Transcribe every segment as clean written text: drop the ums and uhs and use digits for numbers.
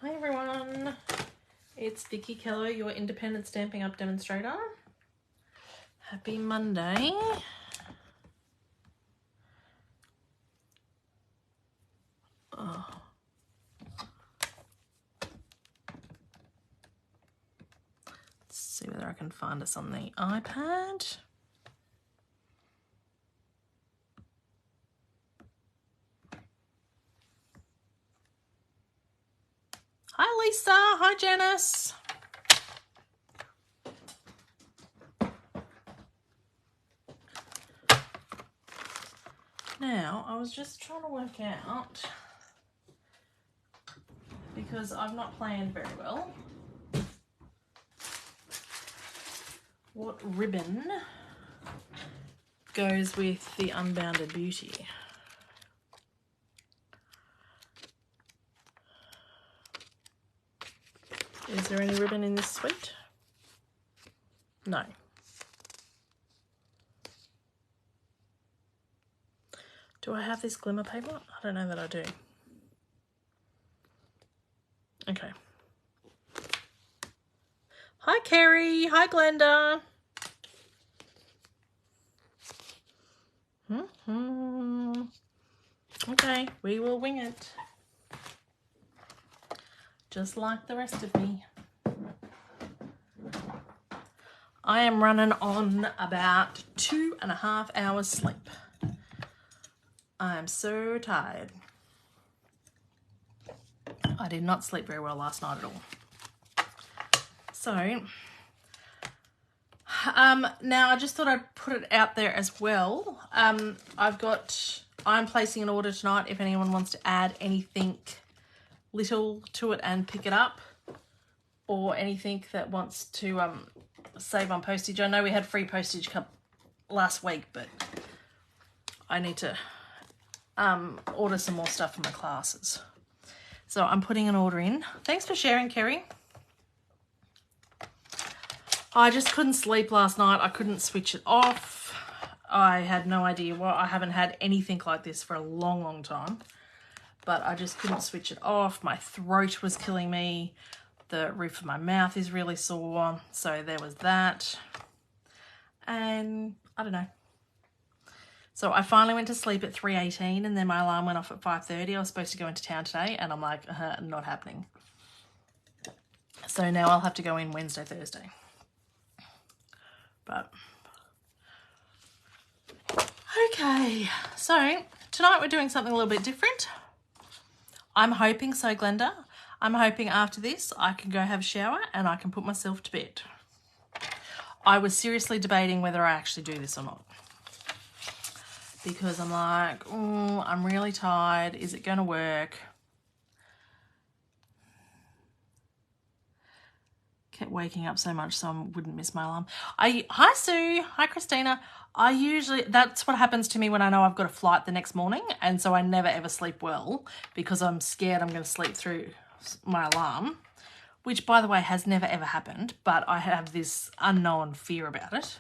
Hi everyone, it's Vickie Kello, your independent Stampin' Up demonstrator. Happy Monday. Oh. Let's see whether I can find us on the iPad. Hi Lisa, hi Janice. Now, I was just trying to work out, because I've not planned very well, what ribbon goes with the Unbounded Beauty. Is there any ribbon in this suite? No. Do I have this glimmer paper? I don't know that I do. Okay. Hi Kerry, hi Glenda. Okay, we will wing it. Just like the rest of me. I am running on about 2.5 hours sleep. I'm so tired. I did not sleep very well last night at all. So, now I just thought I'd put it out there as well. I'm placing an order tonight if anyone wants to add anything little to it and pick it up, or anything that wants to save on postage. I know we had free postage last week, but I need to order some more stuff for my classes. So I'm putting an order in. Thanks for sharing, Kerry. I just couldn't sleep last night. I couldn't switch it off. I had no idea why. I haven't had anything like this for a long, long time. But I just couldn't switch it off. My throat was killing me. The roof of my mouth is really sore. So there was that. And I don't know. So I finally went to sleep at 3:18 and then my alarm went off at 5:30. I was supposed to go into town today and I'm like, not happening. So now I'll have to go in Wednesday, Thursday. But, okay. So tonight we're doing something a little bit different. I'm hoping, so Glenda, I'm hoping after this I can go have a shower and I can put myself to bed. I was seriously debating whether I actually do this or not. Because I'm like, oh, I'm really tired. Is it going to work? Kept waking up so much so I wouldn't miss my alarm. Hi Sue, hi Christina. That's what happens to me when I know I've got a flight the next morning, and so I never ever sleep well because I'm scared I'm going to sleep through my alarm, which by the way has never ever happened, but I have this unknown fear about it.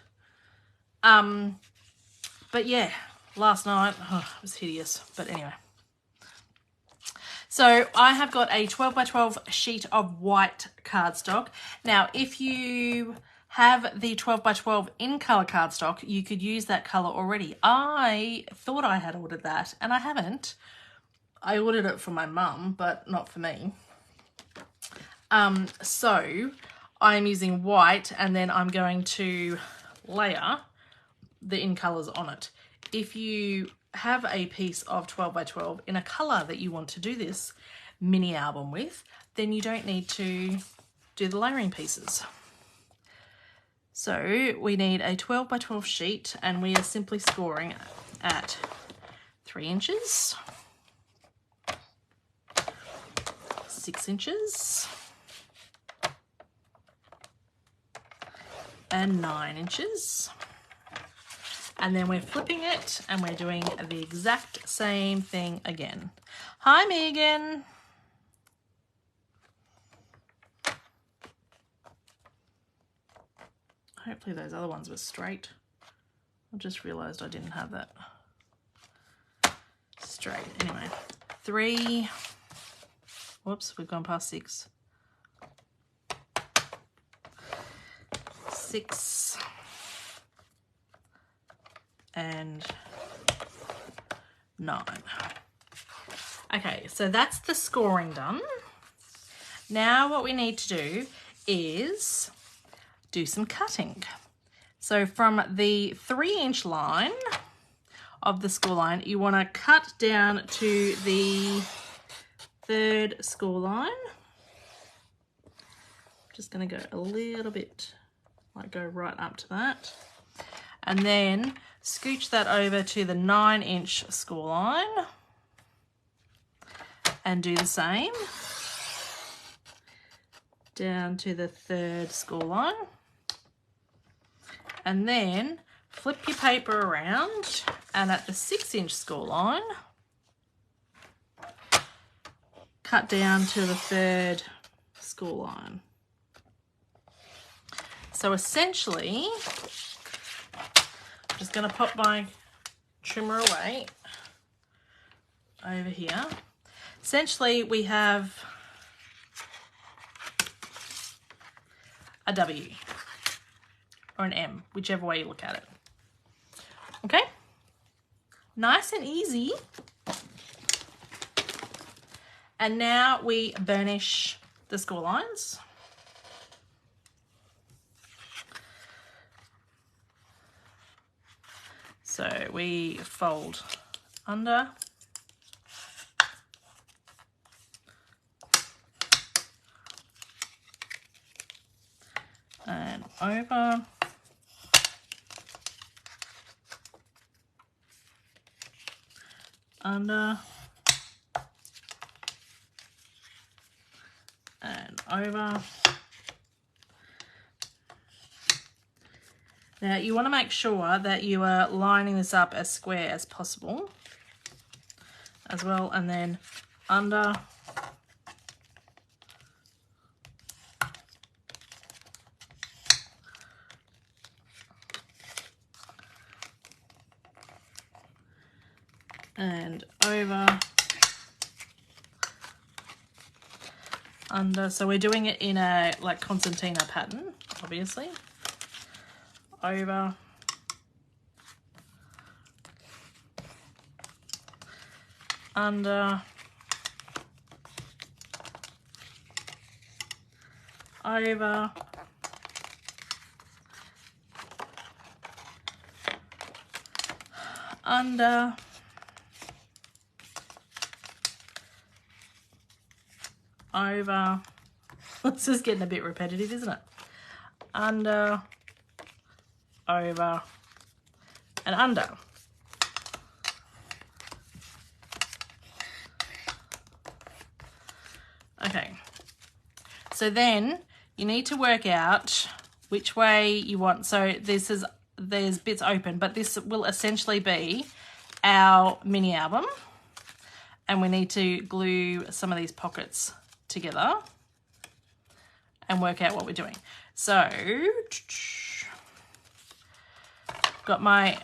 But yeah, last night, it was hideous, but anyway. So I have got a 12 by 12 sheet of white cardstock. Now, if you have the 12 by 12 in colour cardstock, you could use that colour already. I thought I had ordered that, and I haven't. I ordered it for my mum, but not for me. So I'm using white, and then I'm going to layer the in colours on it. If you have a piece of 12 by 12 in a colour that you want to do this mini album with, then you don't need to do the layering pieces. So we need a 12 by 12 sheet, and we are simply scoring at 3 inches, 6 inches, and 9 inches. And then we're flipping it and we're doing the exact same thing again. Hi, Megan. Hopefully those other ones were straight. I just realised I didn't have that straight. Anyway, 3, Whoops, we've gone past 6. 6 and 9. Okay, so that's the scoring done. Now what we need to do is do some cutting. So from the 3-inch line of the score line, you want to cut down to the 3rd score line. Just going to go a little bit, like go right up to that. And then scooch that over to the 9-inch score line and do the same down to the 3rd score line. And then flip your paper around and at the 6-inch score line, cut down to the 3rd score line. So essentially, I'm just going to pop my trimmer away over here. Essentially, we have a W or an M, whichever way you look at it. Okay? Nice and easy. And now we burnish the score lines. So we fold under and over, under and over. Now you want to make sure that you are lining this up as square as possible as well, and then under and over, under. So we're doing it in a like concertina pattern, obviously. Over, under, over, under, over. This is getting a bit repetitive, isn't it? Under, over, and under. Okay, so then you need to work out which way you want. So there's bits open, but this will essentially be our mini album, and we need to glue some of these pockets together and work out what we're doing. So got my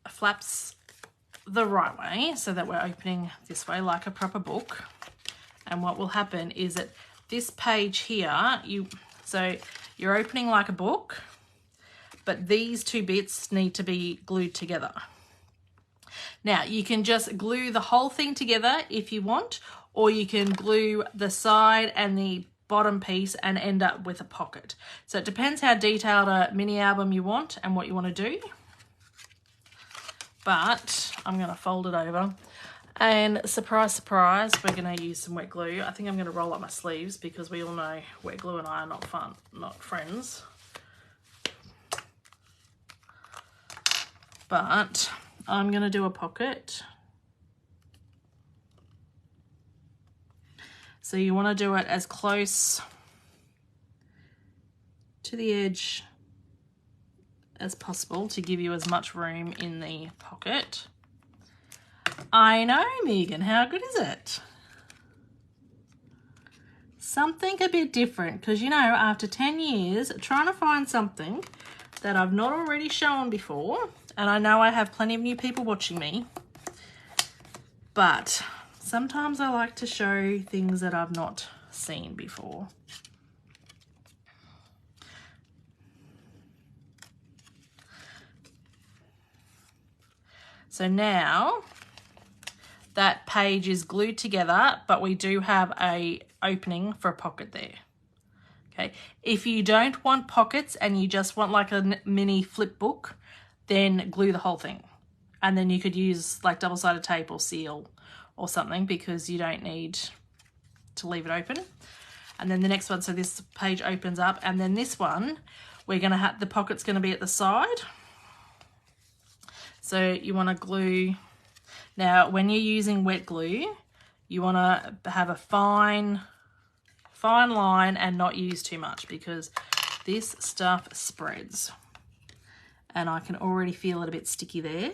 flaps the right way so that we're opening this way like a proper book. And what will happen is that this page here, you're opening like a book, but these two bits need to be glued together. Now you can just glue the whole thing together if you want, or you can glue the side and the bottom piece and end up with a pocket. So it depends how detailed a mini album you want and what you want to do. But I'm going to fold it over, and surprise, surprise, we're going to use some wet glue. I think I'm going to roll up my sleeves because we all know wet glue and I are not friends. But I'm going to do a pocket. So you want to do it as close to the edge as possible to give you as much room in the pocket. I know, Megan, how good is it? Something a bit different, because you know, after 10 years trying to find something that I've not already shown before, and I know I have plenty of new people watching me, but sometimes I like to show things that I've not seen before. So now that page is glued together, but we do have a opening for a pocket there. Okay, if you don't want pockets and you just want like a mini flip book, then glue the whole thing. And then you could use like double-sided tape or seal or something, because you don't need to leave it open. And then the next one, so this page opens up, and then this one, we're gonna have, the pocket's gonna be at the side. So you wanna glue, now when you're using wet glue, you wanna have a fine line and not use too much, because this stuff spreads. And I can already feel it a bit sticky there.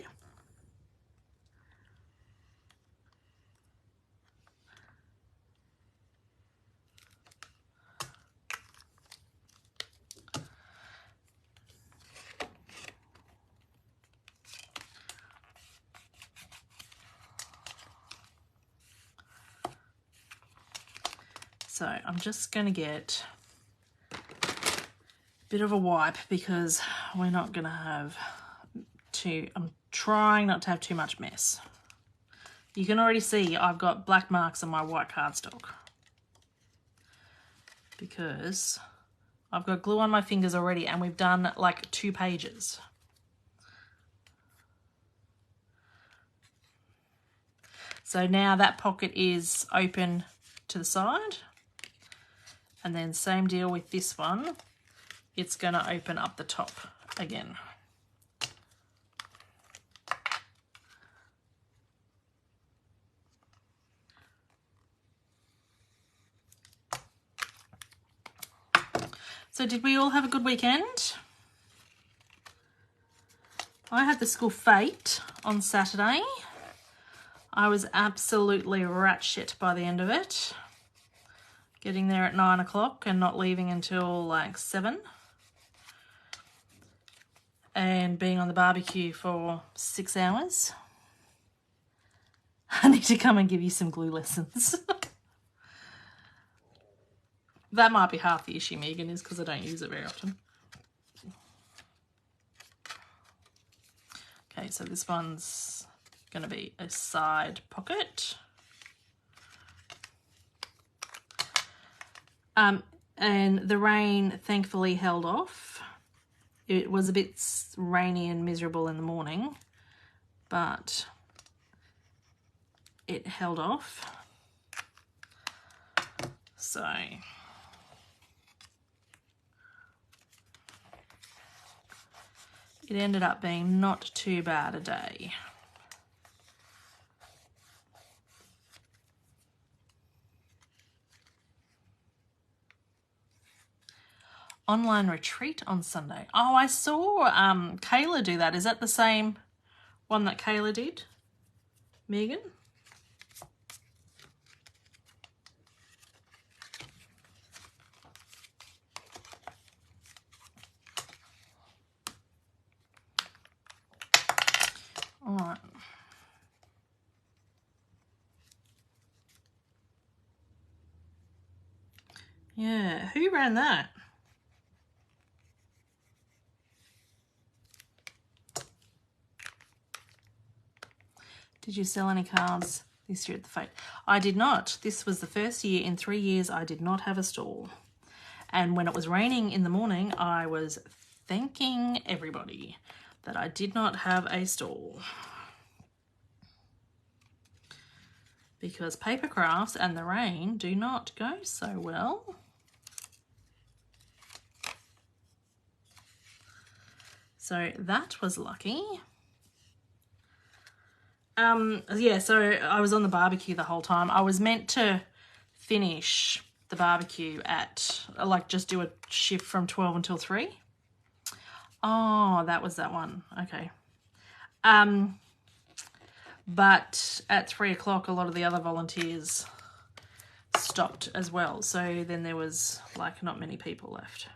So I'm just going to get a bit of a wipe, because we're not going to have I'm trying not to have too much mess. You can already see I've got black marks on my white cardstock, because I've got glue on my fingers already, and we've done like 2 pages. So now that pocket is open to the side. And then same deal with this one. It's going to open up the top again. So did we all have a good weekend? I had the school fete on Saturday. I was absolutely rat shit by the end of it. Getting there at 9 o'clock and not leaving until like 7. And being on the barbecue for 6 hours. I need to come and give you some glue lessons. That might be half the issue, Megan, is because I don't use it very often. Okay, so this one's going to be a side pocket. And the rain thankfully held off. It was a bit rainy and miserable in the morning, but it held off. So it ended up being not too bad a day. Online retreat on Sunday. Oh, I saw Kayla do that. Is that the same one that Kayla did, Megan? All right. Yeah, who ran that? Did you sell any cards this year at the fete? I did not. This was the first year in 3 years I did not have a stall. And when it was raining in the morning, I was thanking everybody that I did not have a stall. Because paper crafts and the rain do not go so well. So that was lucky. Yeah, so I was on the barbecue the whole time. I was meant to finish the barbecue at, like, just do a shift from 12 until 3. Oh, that was that one. Okay. But at 3 o'clock, a lot of the other volunteers stopped as well. So then there was, like, not many people left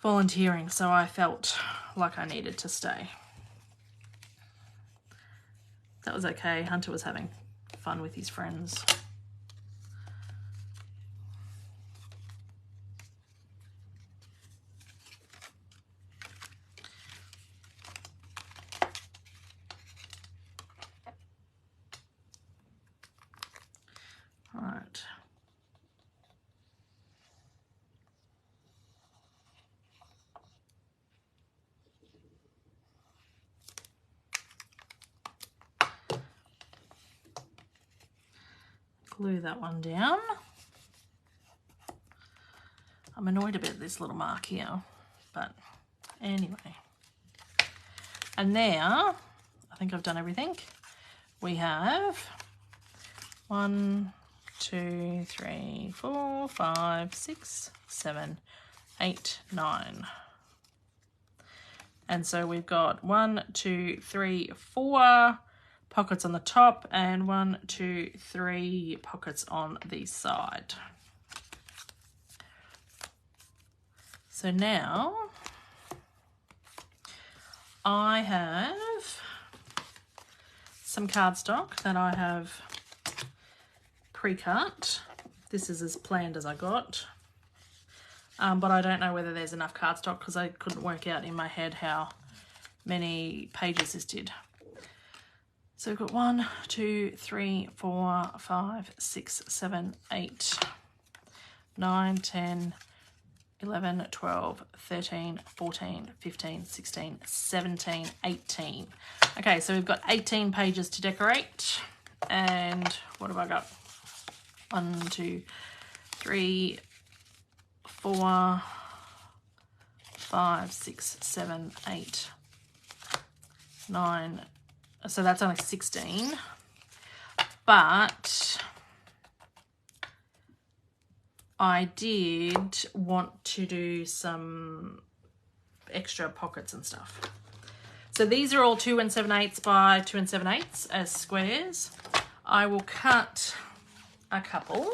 volunteering. So I felt like I needed to stay. That was okay. Hunter was having fun with his friends. Right. Glue that one down. I'm annoyed about this little mark here, but anyway. And now, I think I've done everything. We have 1, 2, 3, 4, 5, 6, 7, 8, 9. And so we've got 1, 2, 3, 4 pockets on the top and 1, 2, 3 pockets on the side. So now I have some cardstock that I have pre-cut. This is as planned as I got. But I don't know whether there's enough cardstock because I couldn't work out in my head how many pages this did. So we've got 1, 2, 3, 4, 5, 6, 7, 8, 9, 10, 11, 12, 13, 14, 15, 16, 17, 18. Okay, so we've got 18 pages to decorate. And what have I got? 1, 2, 3, 4, 5, 6, 7, 8, 9. So that's only 16. But I did want to do some extra pockets and stuff. So these are all 2 7/8 by 2 7/8 as squares. I will cut a couple.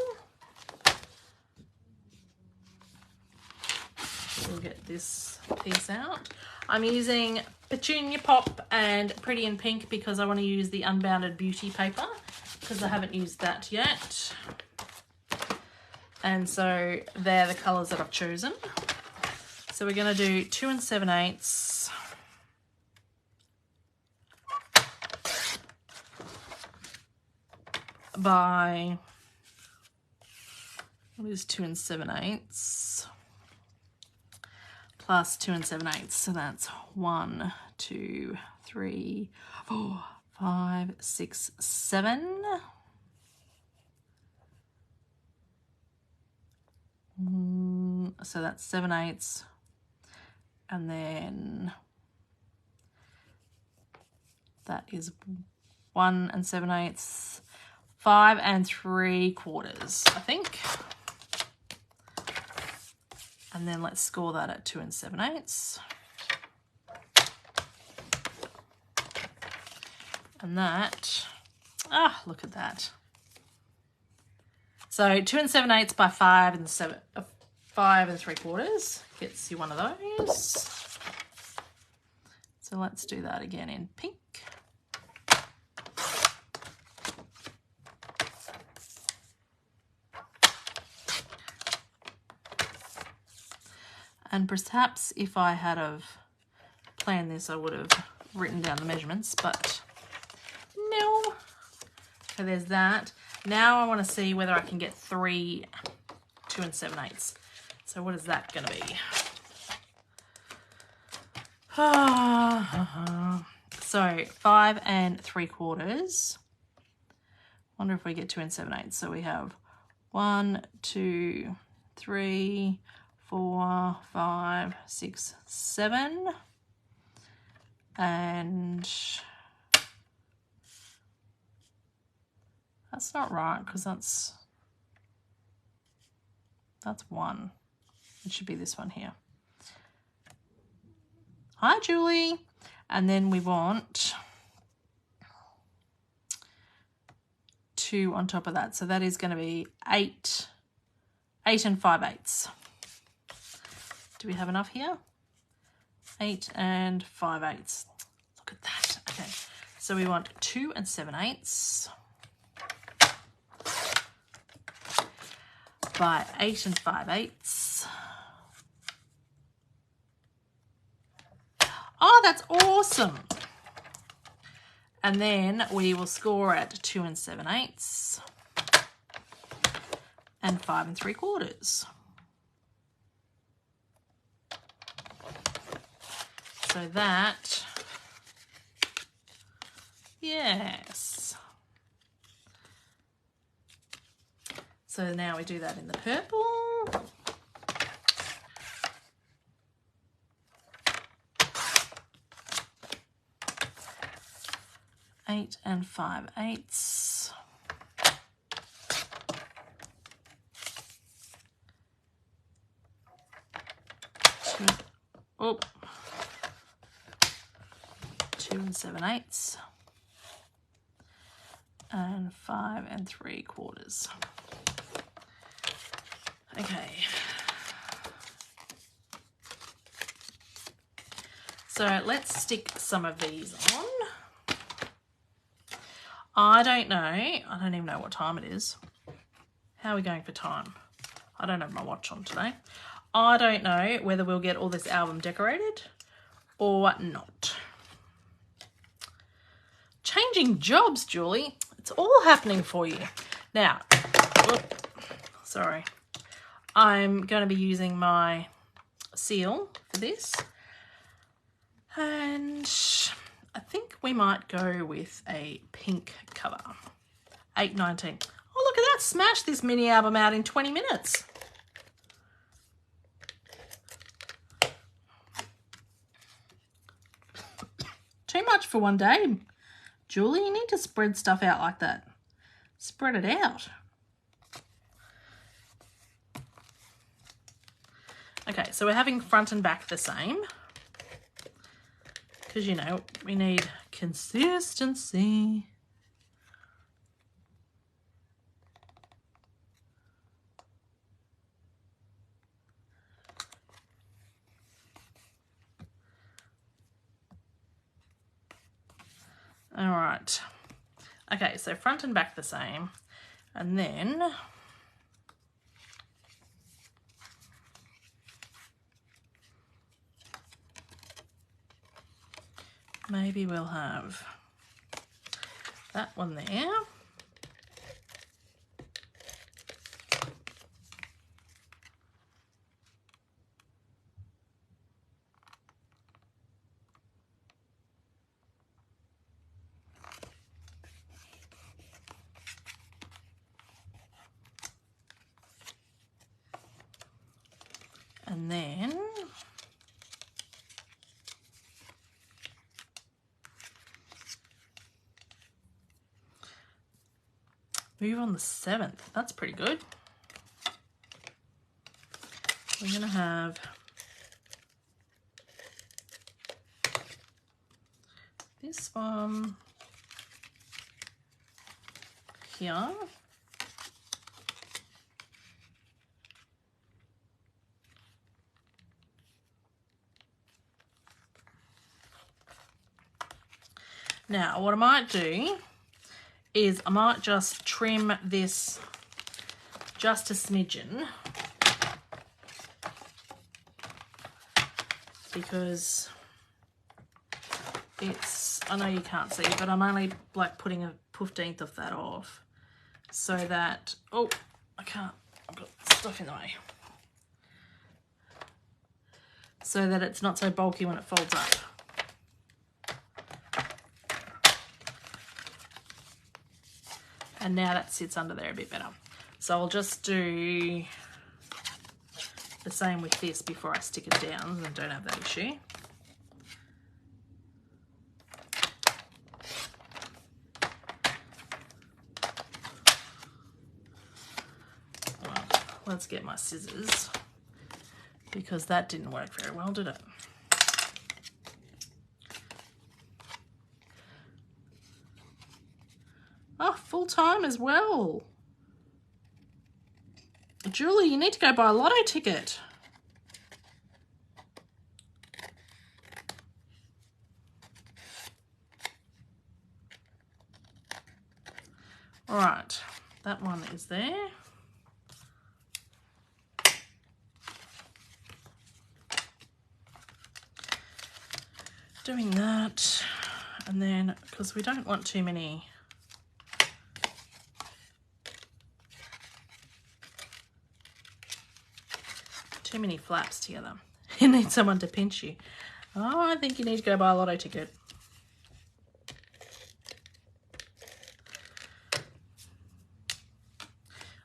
We'll get this piece out. I'm using Petunia Pop and Pretty in Pink because I want to use the Unbounded Beauty paper because I haven't used that yet. And so they're the colours that I've chosen. So we're going to do 2 7/8 by, what is 2 7/8 plus 2 7/8? So that's 1, 2, 3, 4, 5, 6, 7. So that's 7/8, and then that is 1 7/8, 5 3/4, I think. And then let's score that at 2 7/8. And that, look at that. So 2 7/8 by 5 3/4 gets you one of those. So let's do that again in pink. And perhaps if I had have planned this, I would have written down the measurements, but no. So there's that. Now I want to see whether I can get 3 2 7/8. So what is that going to be? So 5 3/4. Wonder if we get 2 7/8. So we have 1, 2, 3, 4, 5, 6, 7. And that's not right because that's 1. It should be this one here. Hi, Julie. And then we want 2 on top of that. So that is going to be 8 5/8. Do we have enough here? 8 5/8. Look at that. Okay. So we want 2 7/8 by 8 5/8. Oh, that's awesome. And then we will score at 2 7/8 and 5 3/4. So that, yes. So now we do that in the purple. Eight 5/8. Oh. 2 7/8 and 5 3/4. Okay. So let's stick some of these on. I don't know. I don't even know what time it is. How are we going for time? I don't have my watch on today. I don't know whether we'll get all this album decorated or not. Changing jobs, Julie. It's all happening for you. Now, sorry. I'm going to be using my seal for this. And I think we might go with a pink cover. 819. Oh, look at that. Smash this mini album out in 20 minutes. Too much for one day. Julie, you need to spread stuff out like that. Spread it out. Okay, so we're having front and back the same. Because, you know, we need consistency. All right. Okay, so front and back the same. And then maybe we'll have that one there. And then move on the 7th. That's pretty good. We're going to have this one here. Now, what I might do is I might just trim this just a smidgen, because it's, I know you can't see, but I'm only like putting a 15th of that off, so that, oh, I can't, I've got stuff in the way, so that it's not so bulky when it folds up. And now that sits under there a bit better. So I'll just do the same with this before I stick it down and don't have that issue. Well, let's get my scissors, because that didn't work very well, did it? Oh, full time as well. Julie, you need to go buy a lotto ticket. All right, that one is there. Doing that, and then because we don't want too many flaps together. You need someone to pinch you. Oh, I think you need to go buy a lotto ticket.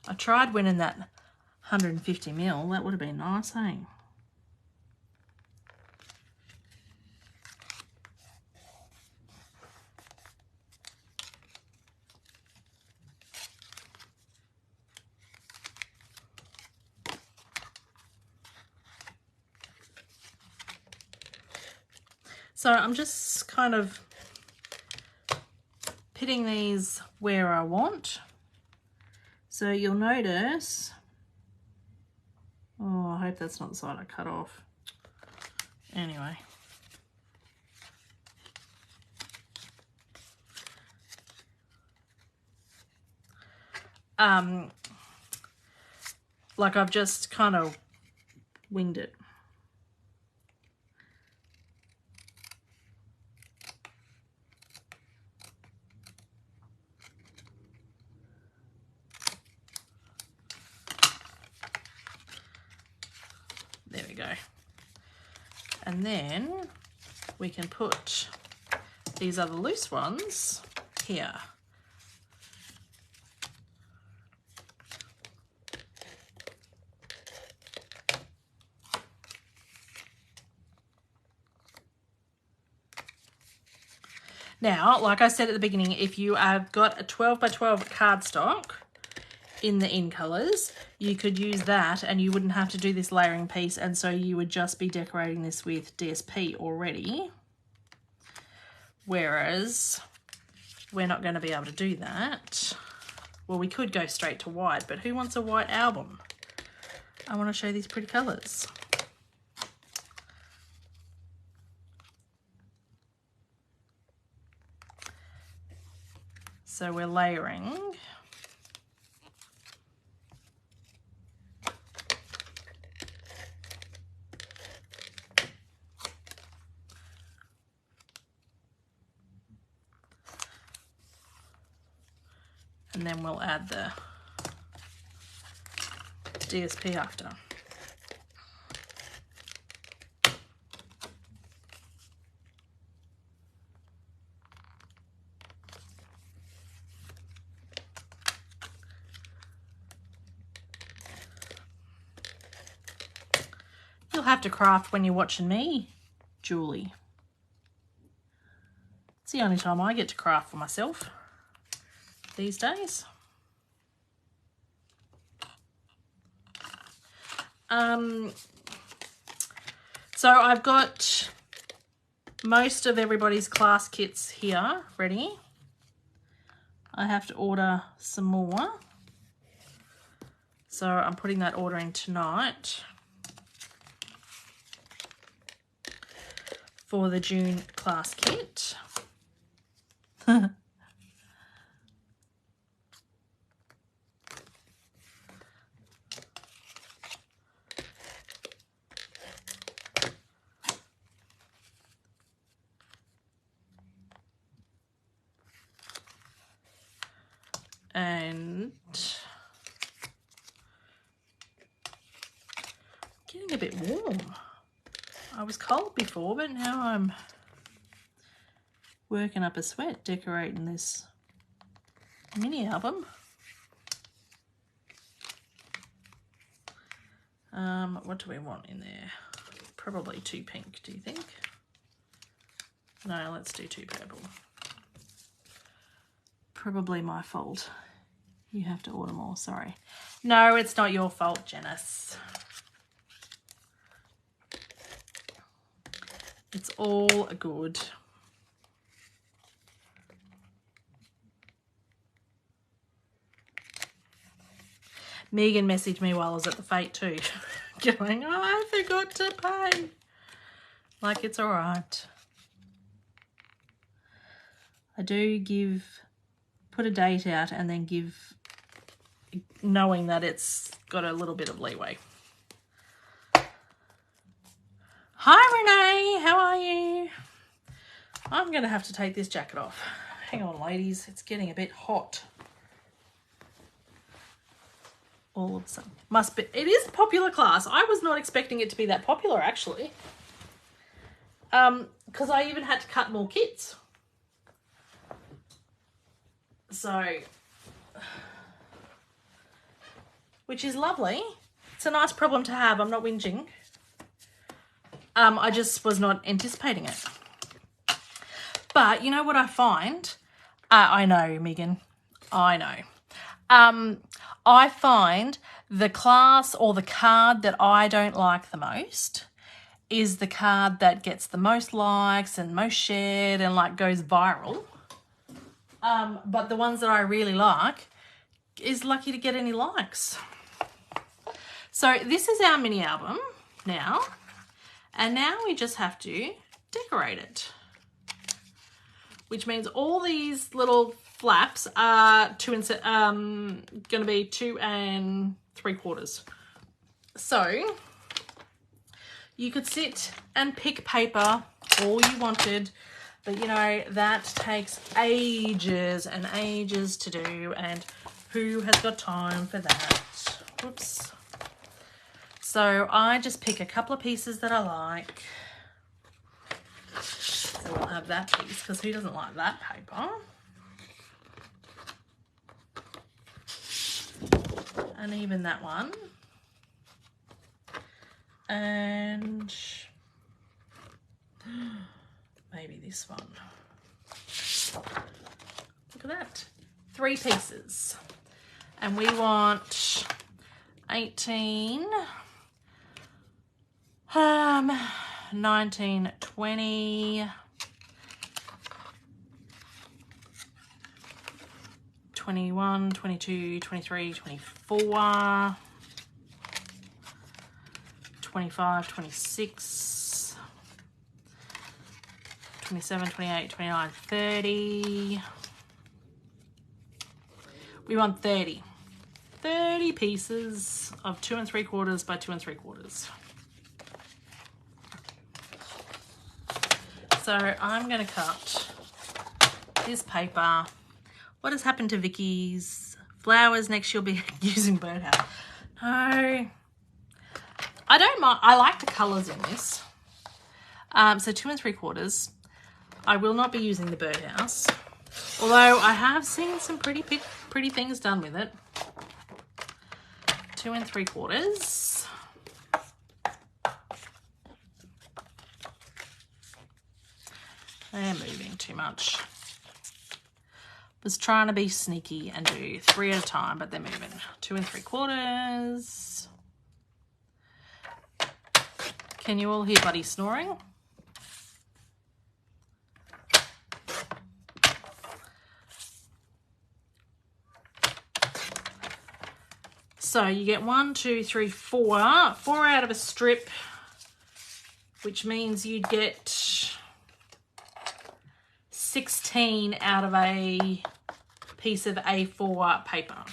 I tried winning that 150 mil. That would have been nice, eh? So I'm just kind of pitting these where I want. So you'll notice, oh, I hope that's not the side I cut off. Anyway. Like I've just kind of winged it. There we go. And then we can put these other loose ones here. Now, like I said at the beginning, if you have got a 12 by 12 cardstock in the in colours, you could use that and you wouldn't have to do this layering piece, and so you would just be decorating this with DSP already. Whereas we're not going to be able to do that. Well, we could go straight to white, but who wants a white album? I want to show these pretty colours. So we're layering. And then we'll add the DSP after. You'll have to craft when you're watching me, Julie. It's the only time I get to craft for myself these days. So I've got most of everybody's class kits here ready. I have to order some more. So I'm putting that order in tonight for the June class kit. And getting a bit warm. I was cold before, but now I'm working up a sweat decorating this mini album. What do we want in there? Probably too pink, do you think? No, let's do too purple. Probably my fault. You have to order more, sorry. No, it's not your fault, Janice. It's all good. Megan messaged me while I was at the fete too, going, oh, I forgot to pay. Like, it's all right. I do give put a date out and then give, knowing that it's got a little bit of leeway. Hi Renee, how are you? I'm going to have to take this jacket off. Hang on ladies, it's getting a bit hot. All of a sudden. Must be, it is a popular class. I was not expecting it to be that popular actually. Because I even had to cut more kits. So, which is lovely. It's a nice problem to have. I'm not whinging. I just was not anticipating it. But you know what I find? I know, Megan. I know. I find the class or the card that I don't like the most is the card that gets the most likes and most shared and like goes viral. But the ones that I really like is lucky to get any likes. So this is our mini album now. And now we just have to decorate it. Which means all these little flaps are going to be 2 3/4. So you could sit and pick paper all you wanted, but you know, that takes ages and ages to do, and who has got time for that? Whoops. So I just pick a couple of pieces that I like. So we'll have that piece, because who doesn't like that paper? And even that one. And maybe this one. Look at that. 3 pieces. And we want 18, 19, 20, 21, 22, 23, 24, 25, 26, 27, 28, 29, 30. We want 30. 30 pieces of 2 3/4 by 2 3/4. So I'm going to cut this paper. What has happened to Vickie's flowers? Next she'll be using birdhouse. No, I don't mind. I like the colours in this. So 2 3/4. I will not be using the birdhouse, although I have seen some pretty things done with it. 2 3/4. They're moving too much. Was trying to be sneaky and do 3 at a time, but they're moving. 2 3/4. Can you all hear Buddy snoring? So you get 1, 2, 3, 4. 4 out of a strip, which means you'd get 16 out of a piece of A4 paper,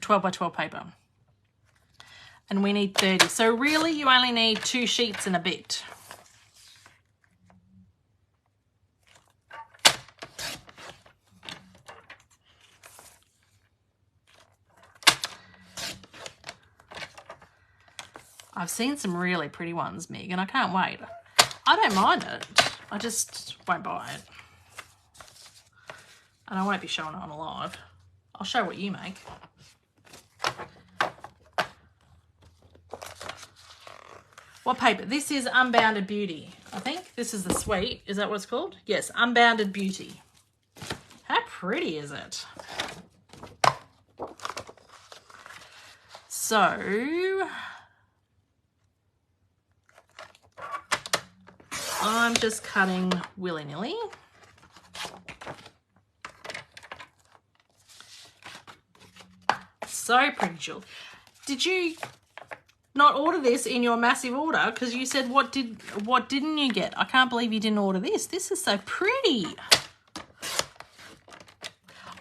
12 by 12 paper. And we need 30. So really you only need 2 sheets and a bit. I've seen some really pretty ones, Meg, and I can't wait. I don't mind it. I just won't buy it. And I won't be showing it on live. I'll show what you make. What paper? This is Unbounded Beauty. I think this is the suite. Is that what it's called? Yes, Unbounded Beauty. How pretty is it? So I'm just cutting willy-nilly. So pretty, Jill. Did you not order this in your massive order? Because you said, what didn't you get? I can't believe you didn't order this. This is so pretty.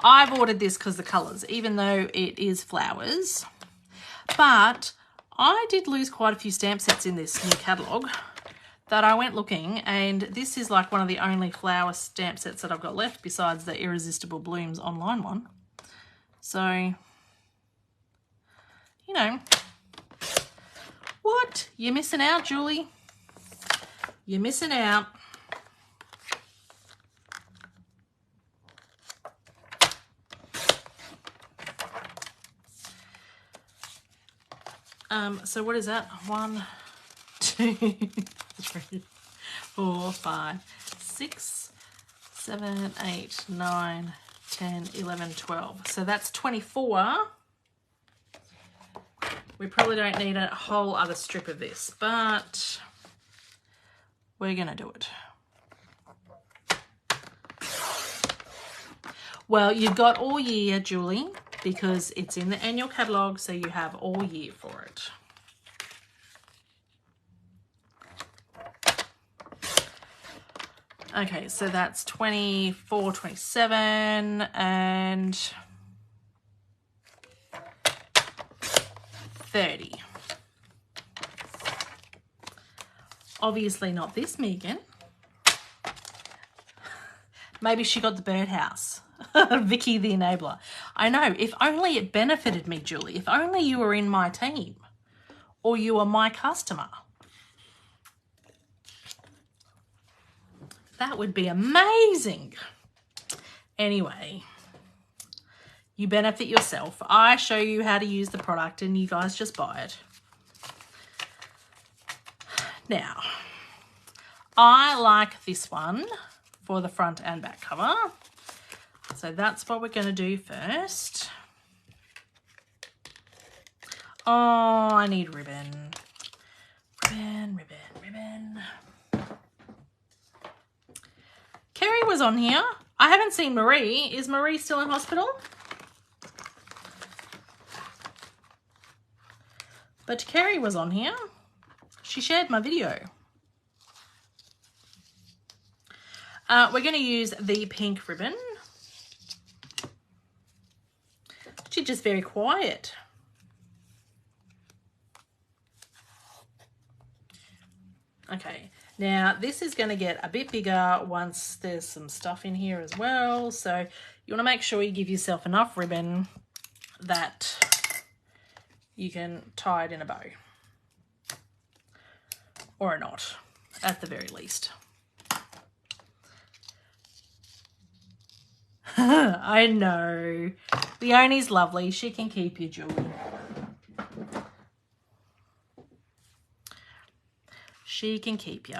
I've ordered this because the colours, even though it is flowers. But I did lose quite a few stamp sets in this new catalogue that I went looking, and this is like one of the only flower stamp sets that I've got left besides the Irresistible Blooms online one. So, you know, what? You're missing out, Julie. You're missing out. So what is that? 1, 2, 3, 4, 5, 6, 7, 8, 9, 10, 11, 12. So that's 24. We probably don't need a whole other strip of this, but we're going to do it. Well, you've got all year, Julie, because it's in the annual catalogue, so you have all year for it. Okay, so that's 24, 27, and 30. Obviously not this, Megan. Maybe she got the birdhouse. Vickie the enabler. I know, if only it benefited me, Julie. If only you were in my team or you were my customer. That would be amazing. Anyway, you benefit yourself. I show you how to use the product and you guys just buy it. Now, I like this one for the front and back cover. So that's what we're going to do first. Oh, I need ribbon. Ribbon, ribbon, ribbon. Kerry was on here. I haven't seen Marie. Is Marie still in hospital? But Kerry was on here. She shared my video. We're going to use the pink ribbon. She's just very quiet. Okay, now this is going to get a bit bigger once there's some stuff in here as well. So you want to make sure you give yourself enough ribbon that you can tie it in a bow. Or a knot, at the very least. I know. Leonie's lovely. She can keep you, Julie. She can keep you.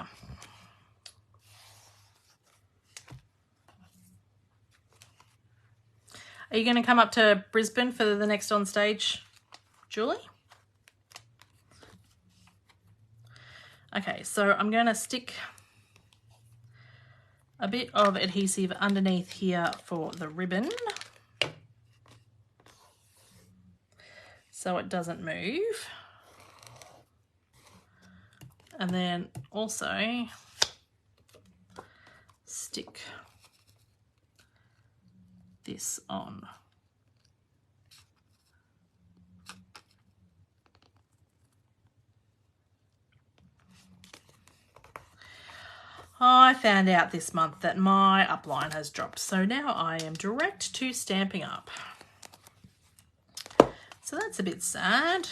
Are you going to come up to Brisbane for the next on stage, Julie? Okay, so I'm going to stick a bit of adhesive underneath here for the ribbon so it doesn't move. And then also stick this on. I found out this month that my upline has dropped, so now I am direct to Stampin' Up. So that's a bit sad.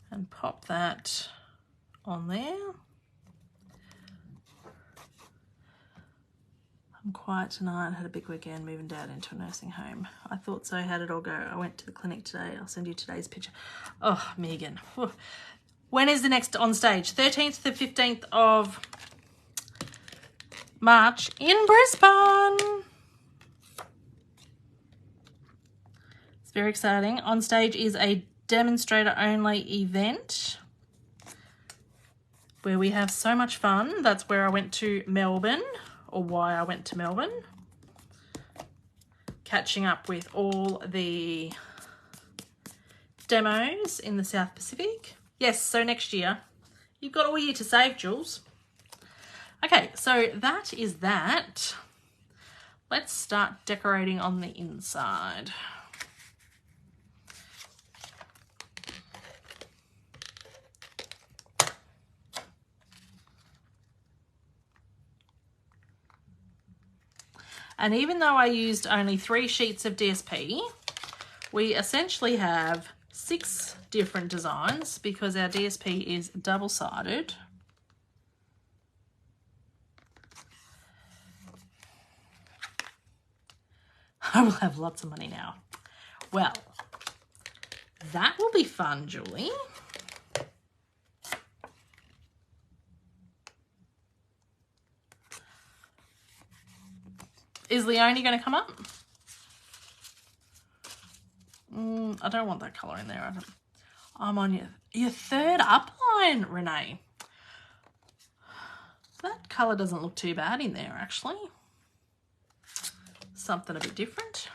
And pop that on there. I'm quiet tonight. Had a big weekend moving Dad into a nursing home. I thought so. How did it all go? I went to the clinic today. I'll send you today's picture. Oh, Megan. When is the next on stage? 13th to 15th of March in Brisbane. It's very exciting. On stage is a demonstrator only event where we have so much fun. That's where I went to Melbourne, or why I went to Melbourne, catching up with all the demos in the South Pacific. Yes, so next year You've got all year to save, Jules. Okay, so that is that. Let's start decorating on the inside. And even though I used only 3 sheets of DSP, we essentially have 6 different designs because our DSP is double-sided. I will have lots of money now. Well, that will be fun, Julie. Is Leonie going to come up? I don't want that colour in there. I'm on your third upline, Renee. That colour doesn't look too bad in there, actually. Something a bit different.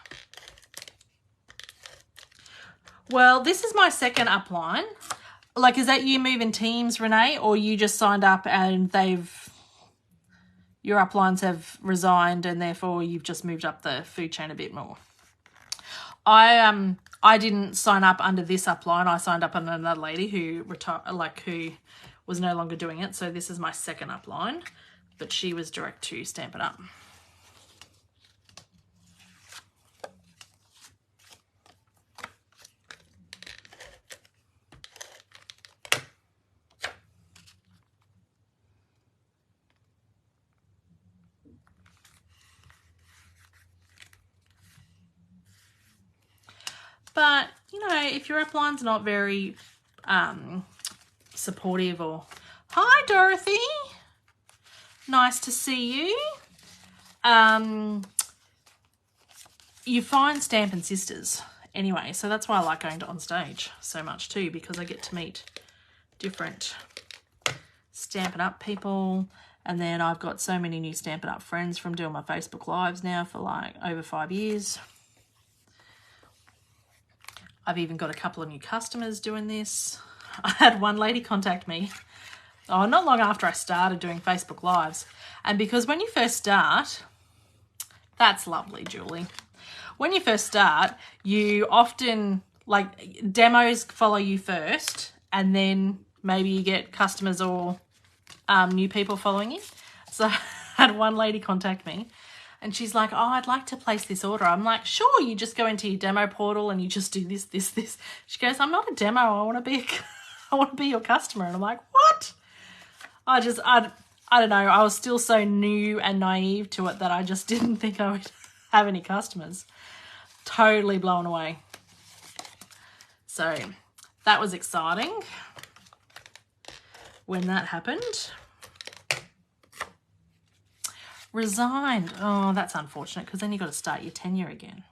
Well, this is my second upline. Like, is that you moving teams, Renee, or you just signed up and your uplines have resigned and therefore you've just moved up the food chain a bit more? I didn't sign up under this upline. I signed up under another lady who who was no longer doing it. So this is my second upline, but she was direct to Stamp It Up. But, you know, if your upline's not very supportive or... Hi, Dorothy. Nice to see you. You find Stampin' Sisters anyway. So that's why I like going to On Stage so much too, because I get to meet different Stampin' Up people. And then I've got so many new Stampin' Up friends from doing my Facebook Lives now for like over 5 years. I've even got a couple of new customers doing this. I had one lady contact me, not long after I started doing Facebook Lives. And because when you first start, that's lovely, Julie. When you first start, you often, like, demos follow you first, and then maybe you get customers or new people following you. So I had one lady contact me. And she's like, oh, I'd like to place this order. I'm like, sure, you just go into your demo portal and you just do this, this, this. She goes, I'm not a demo. I want to be your customer. And I'm like, what? I don't know. I was still so new and naive to it that I just didn't think I would have any customers. Totally blown away. So that was exciting when that happened. Resigned. Oh, that's unfortunate because then you've got to start your tenure again.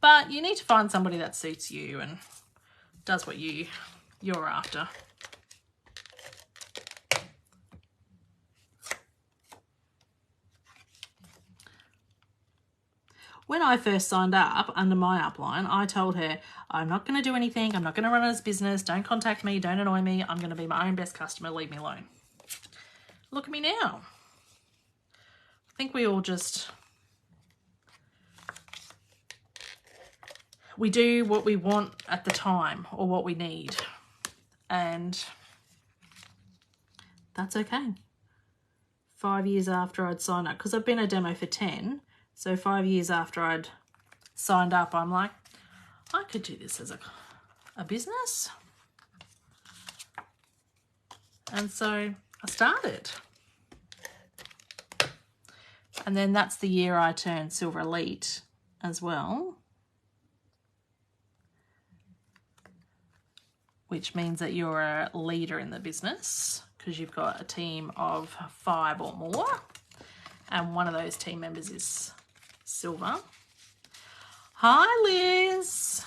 But you need to find somebody that suits you and does what you're after. When I first signed up under my upline, I told her, I'm not going to do anything. I'm not going to run this business. Don't contact me. Don't annoy me. I'm going to be my own best customer. Leave me alone. Look at me now. I think we all we do what we want at the time or what we need. And that's okay. 5 years after I'd signed up, because I've been a demo for 10. So 5 years after I'd signed up, I'm like, I could do this as a business. And so I started. And then that's the year I turned Silver Elite as well. Which means that you're a leader in the business because you've got a team of 5 or more. And one of those team members is Silver. Hi, Liz.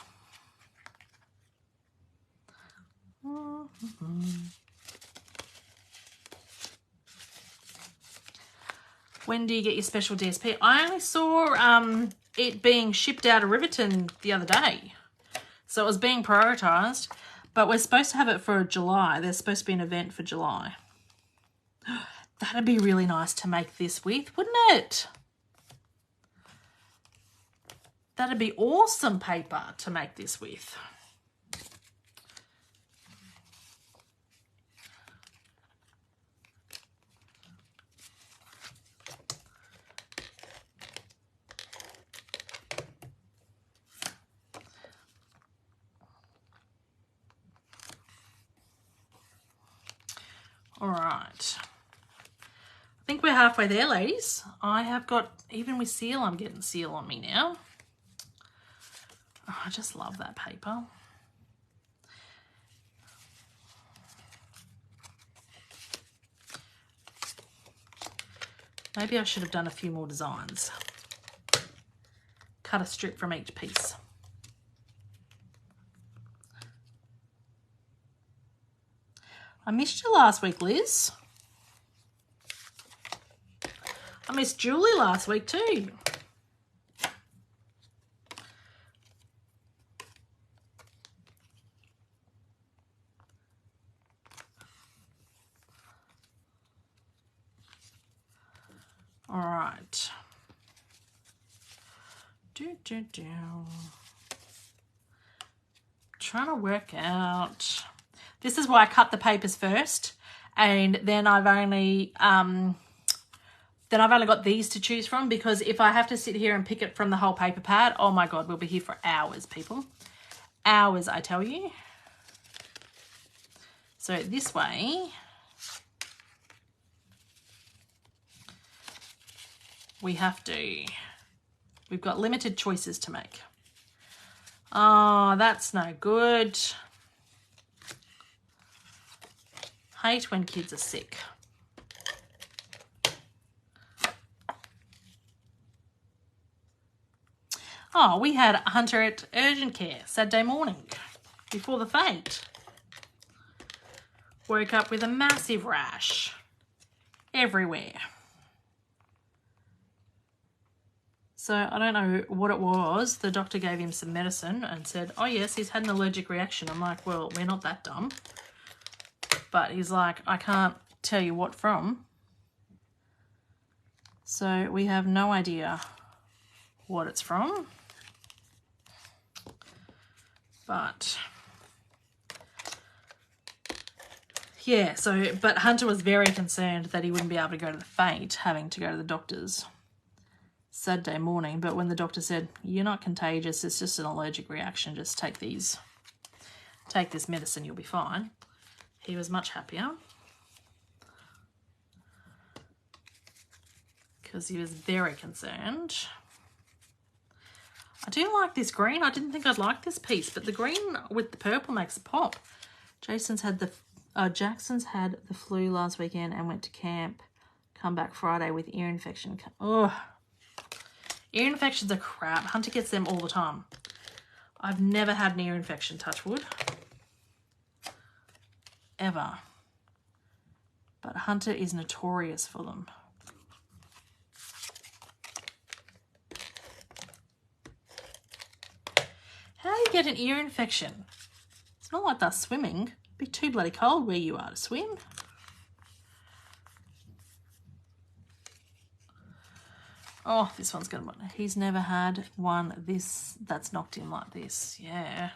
When do you get your special DSP? I only saw it being shipped out of Riverton the other day. So it was being prioritised. But we're supposed to have it for July. There's supposed to be an event for July. That'd be really nice to make this with, wouldn't it? That'd be awesome paper to make this with. All right. I think we're halfway there, ladies. I have got, even with seal, I'm getting seal on me now. Oh, I just love that paper. Maybe I should have done a few more designs. Cut a strip from each piece. I missed you last week, Liz. I missed Julie last week too. All right. Trying to work out. This is why I cut the papers first, and then I've only got these to choose from, because if I have to sit here and pick it from the whole paper pad, oh my God, we'll be here for hours, people. Hours, I tell you. So this way, we've got limited choices to make. Oh, that's no good. Hate when kids are sick. Oh, we had Hunter at urgent care Saturday morning before the fete. Woke up with a massive rash everywhere. So I don't know what it was. The doctor gave him some medicine and said, oh yes, he's had an allergic reaction. I'm like, well, we're not that dumb. But he's like, I can't tell you what from. So we have no idea what it's from. But yeah, but Hunter was very concerned that he wouldn't be able to go to the fete, having to go to the doctor's Saturday morning. But when the doctor said, you're not contagious, it's just an allergic reaction, just take this medicine, you'll be fine, he was much happier, because he was very concerned. I do like this green. I didn't think I'd like this piece, but the green with the purple makes a pop. Jackson's had the flu last weekend and went to camp. Come back Friday with ear infection. Oh, ear infections are crap. Hunter gets them all the time. I've never had an ear infection, touch wood. Ever. But Hunter is notorious for them. How do you get an ear infection? It's not like they're swimming. It'd be too bloody cold where you are to swim. Oh, this one's gonna. He's never had one that's knocked him like this. Yeah.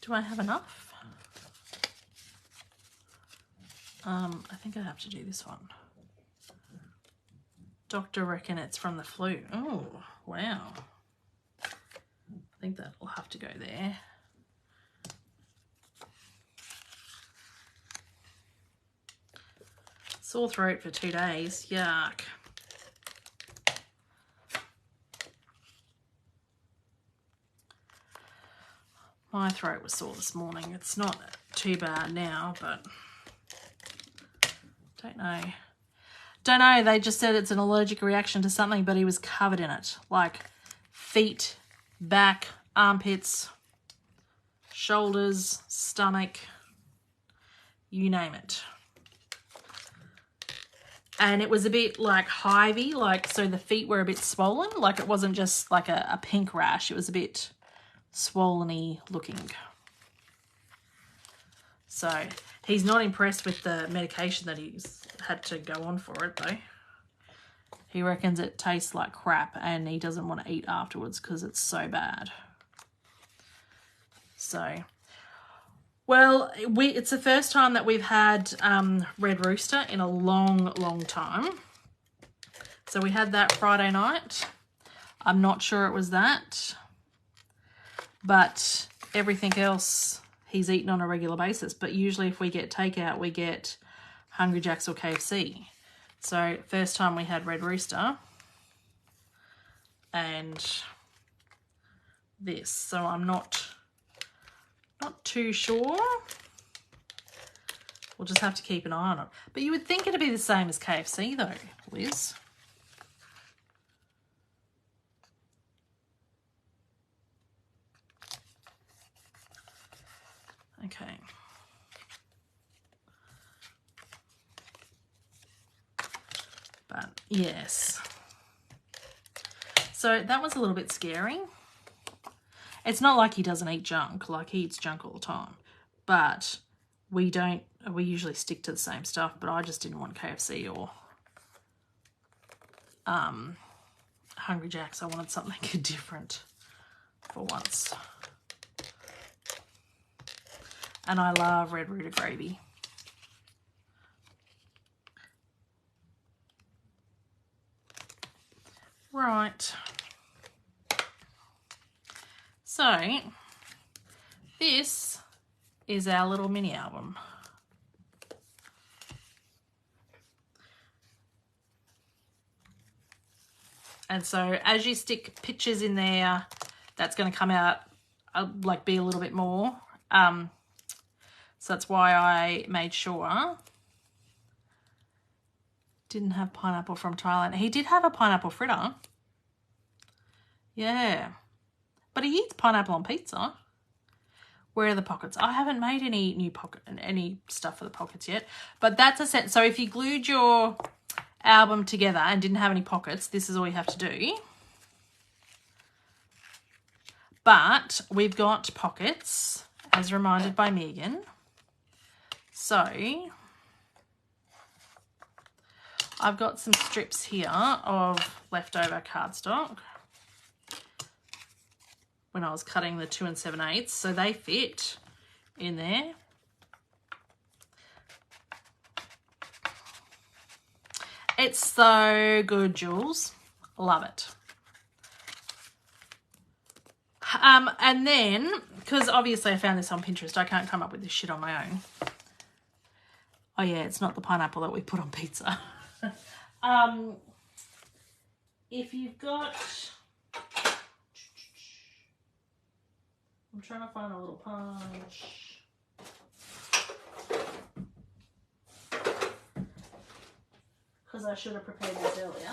Do I have enough? I think I have to do this one. Doctor reckon it's from the flu. Oh, wow. I think that will have to go there. Sore throat for 2 days. Yuck. My throat was sore this morning. It's not too bad now, but don't know. Don't know. They just said it's an allergic reaction to something, but he was covered in it. Like feet, back, armpits. shoulders, stomach, you name it. And it was a bit like hivey, like, so the feet were a bit swollen. Like, it wasn't just like a pink rash. It was a bit swollen-y looking. So he's not impressed with the medication that he's had to go on for it, though. He reckons it tastes like crap and he doesn't want to eat afterwards because it's so bad. So, well, it's the first time that we've had Red Rooster in a long, long time. So we had that Friday night. I'm not sure it was that. But everything else he's eaten on a regular basis. But usually if we get takeout, we get Hungry Jack's or KFC. So first time we had Red Rooster. And this. So I'm not too sure. We'll just have to keep an eye on it. But you would think it'd be the same as KFC though, Liz. Okay. But yes. So that was a little bit scary. It's not like he doesn't eat junk, like he eats junk all the time. But we usually stick to the same stuff, but I just didn't want KFC or Hungry Jack's. I wanted something different for once. And I love red Rooster gravy. Right. So, this is our little mini album. And so, as you stick pictures in there, that's going to come out, like, be a little bit more. So that's why I made sure. Didn't have pineapple from Thailand. He did have a pineapple fritter. Yeah. But he eats pineapple on pizza. Where are the pockets? I haven't made any stuff for the pockets yet. But that's a set. So if you glued your album together and didn't have any pockets, this is all you have to do. But we've got pockets, as reminded by Megan. So I've got some strips here of leftover cardstock when I was cutting the 2 7/8, so they fit in there. It's so good, Jules. Love it. And then, because obviously I found this on Pinterest, I can't come up with this shit on my own. Oh yeah, it's not the pineapple that we put on pizza. If you've got, I'm trying to find a little punch. Because I should have prepared this earlier.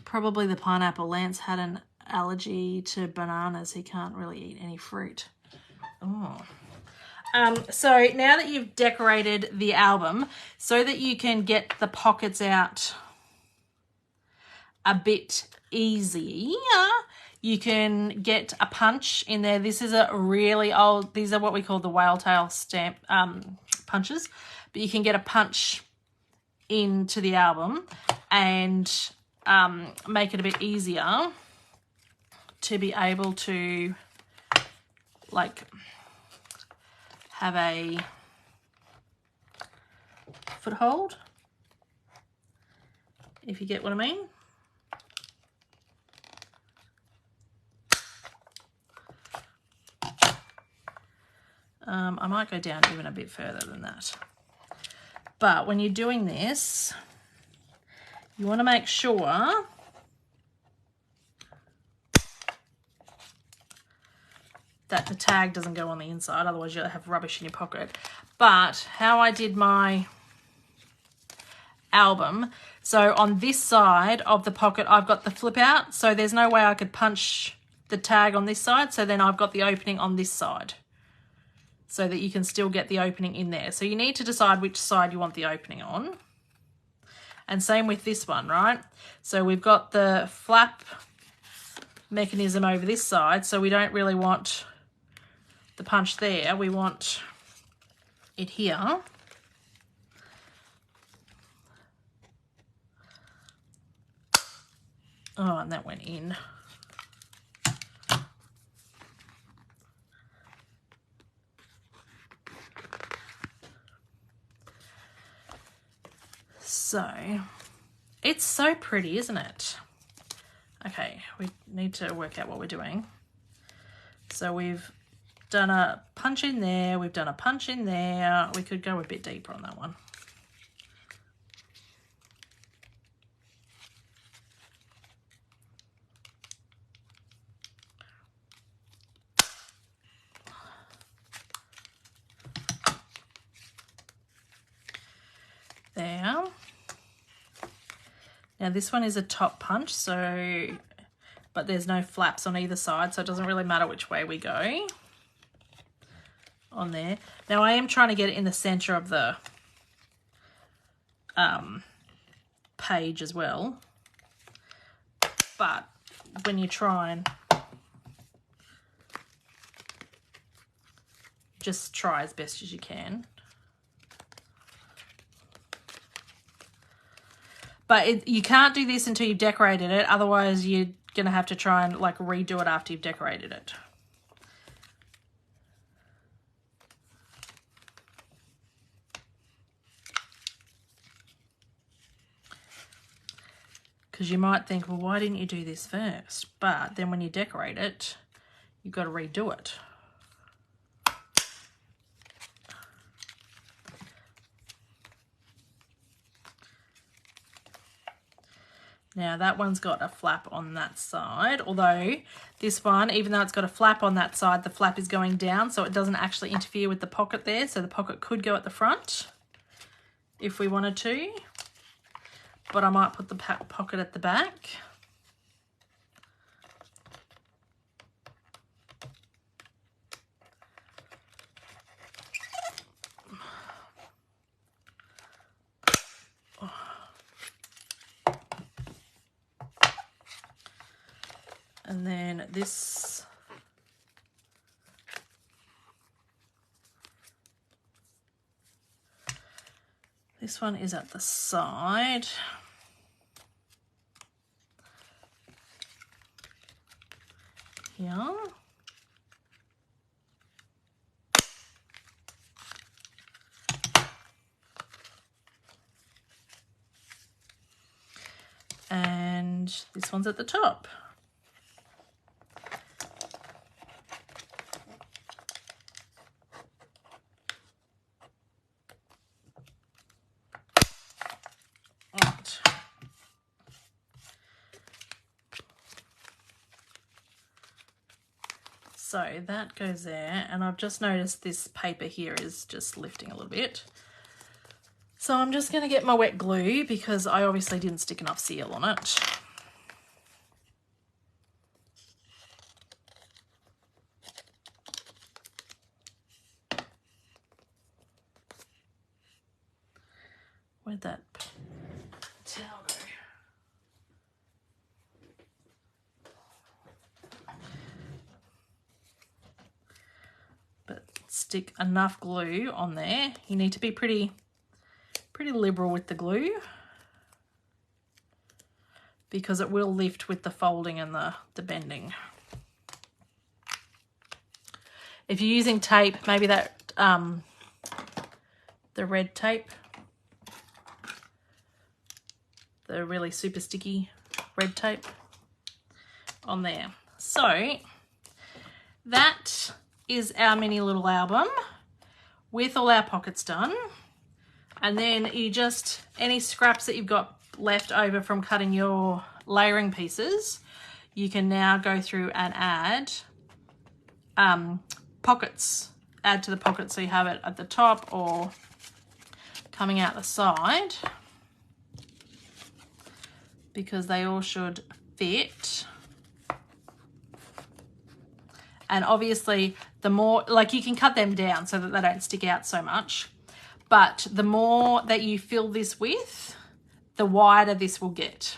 Probably the pineapple. Lance had an allergy to bananas. He can't really eat any fruit. Oh. So now that you've decorated the album, so that you can get the pockets out a bit easier, you can get a punch in there. This is a really old, these are what we call the whale tail stamp punches, but you can get a punch into the album and make it a bit easier to be able to, like, have a foothold, if you get what I mean. I might go down even a bit further than that. But when you're doing this, you want to make sure that the tag doesn't go on the inside, otherwise you'll have rubbish in your pocket. But how I did my album, So on this side of the pocket, I've got the flip out. So there's no way I could punch the tag on this side. So then I've got the opening on this side so that you can still get the opening in there. So you need to decide which side you want the opening on. And same with this one, right? So we've got the flap mechanism over this side. So we don't really want the punch there. We want it here. Oh, and that went in. So, it's so pretty, isn't it? Okay, we need to work out what we're doing. So we've done a punch in there, we've done a punch in there. We could go a bit deeper on that one. There. Now this one is a top punch, so, but there's no flaps on either side, so it doesn't really matter which way we go on there. Now I am trying to get it in the center of the page as well, but when you try and just try as best as you can. But you can't do this until you've decorated it. Otherwise, you're going to have to try and like redo it after you've decorated it. Because you might think, well, why didn't you do this first? But then when you decorate it, you've got to redo it. Now that one's got a flap on that side, although this one, even though it's got a flap on that side, the flap is going down, so it doesn't actually interfere with the pocket there. So the pocket could go at the front if we wanted to, but I might put the pocket at the back. And then this one is at the side. Here. And this one's at the top. So that goes there, and I've just noticed this paper here is just lifting a little bit. So I'm just going to get my wet glue because I obviously didn't stick enough seal on it. Where'd that towel go? Stick enough glue on there. You need to be pretty liberal with the glue because it will lift with the folding and the bending. If you're using tape, maybe that the red tape, the really super sticky red tape on there. So that is our mini little album with all our pockets done. And then you just, any scraps that you've got left over from cutting your layering pieces, you can now go through and add pockets. Add to the pocket so you have it at the top or coming out the side. because they all should fit. And obviously the more, like, you can cut them down so that they don't stick out so much, but the more that you fill this with, the wider this will get.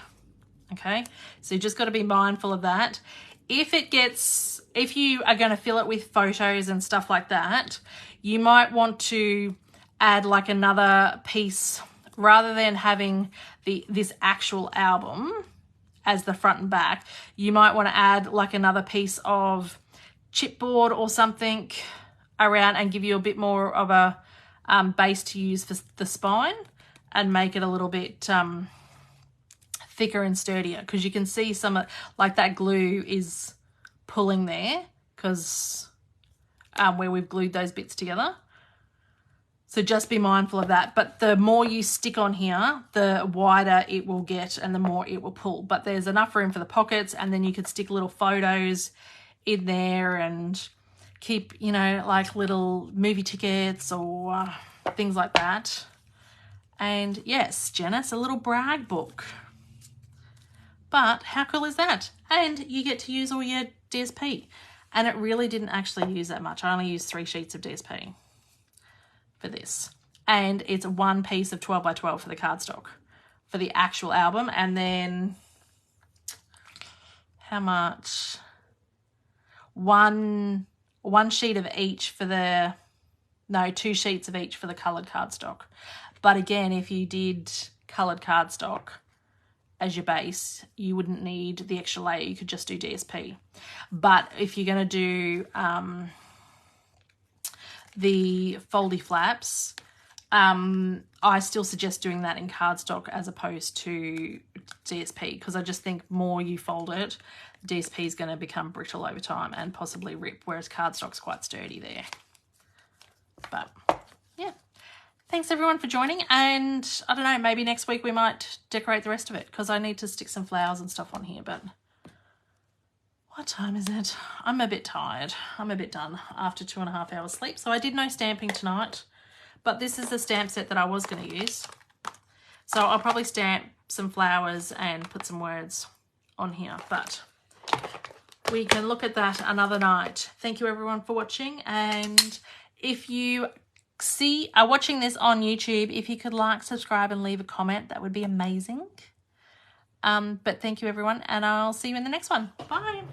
Okay, so you just got to be mindful of that. If you are going to fill it with photos and stuff like that, you might want to add like another piece rather than having this actual album as the front and back. You might want to add like another piece of chipboard or something around and give you a bit more of a base to use for the spine and make it a little bit thicker and sturdier, because you can see some of, like, that glue is pulling there because where we've glued those bits together. So just be mindful of that. But the more you stick on here, the wider it will get and the more it will pull. But there's enough room for the pockets, and then you could stick little photos in there and keep, you know, like little movie tickets or things like that. And yes, Janice, a little brag book. But how cool is that? And you get to use all your DSP. And it really didn't actually use that much. I only used 3 sheets of DSP for this. And it's one piece of 12 by 12 for the cardstock for the actual album. And then how much? One sheet of each for the, no, 2 sheets of each for the coloured cardstock. But again, if you did coloured cardstock as your base, you wouldn't need the extra layer. You could just do DSP. But if you're going to do the foldy flaps, I still suggest doing that in cardstock as opposed to DSP, because I just think more you fold it, DSP is going to become brittle over time and possibly rip, whereas cardstock's quite sturdy there. But yeah, thanks everyone for joining, and I don't know, maybe next week we might decorate the rest of it, because I need to stick some flowers and stuff on here. But what time is it? I'm a bit tired. I'm a bit done after 2.5 hours sleep. So I did no stamping tonight, but this is the stamp set that I was going to use. So I'll probably stamp some flowers and put some words on here, but we can look at that another night. Thank you everyone for watching, and if you are watching this on YouTube, if you could like, subscribe and leave a comment, that would be amazing. But thank you everyone, and I'll see you in the next one. Bye.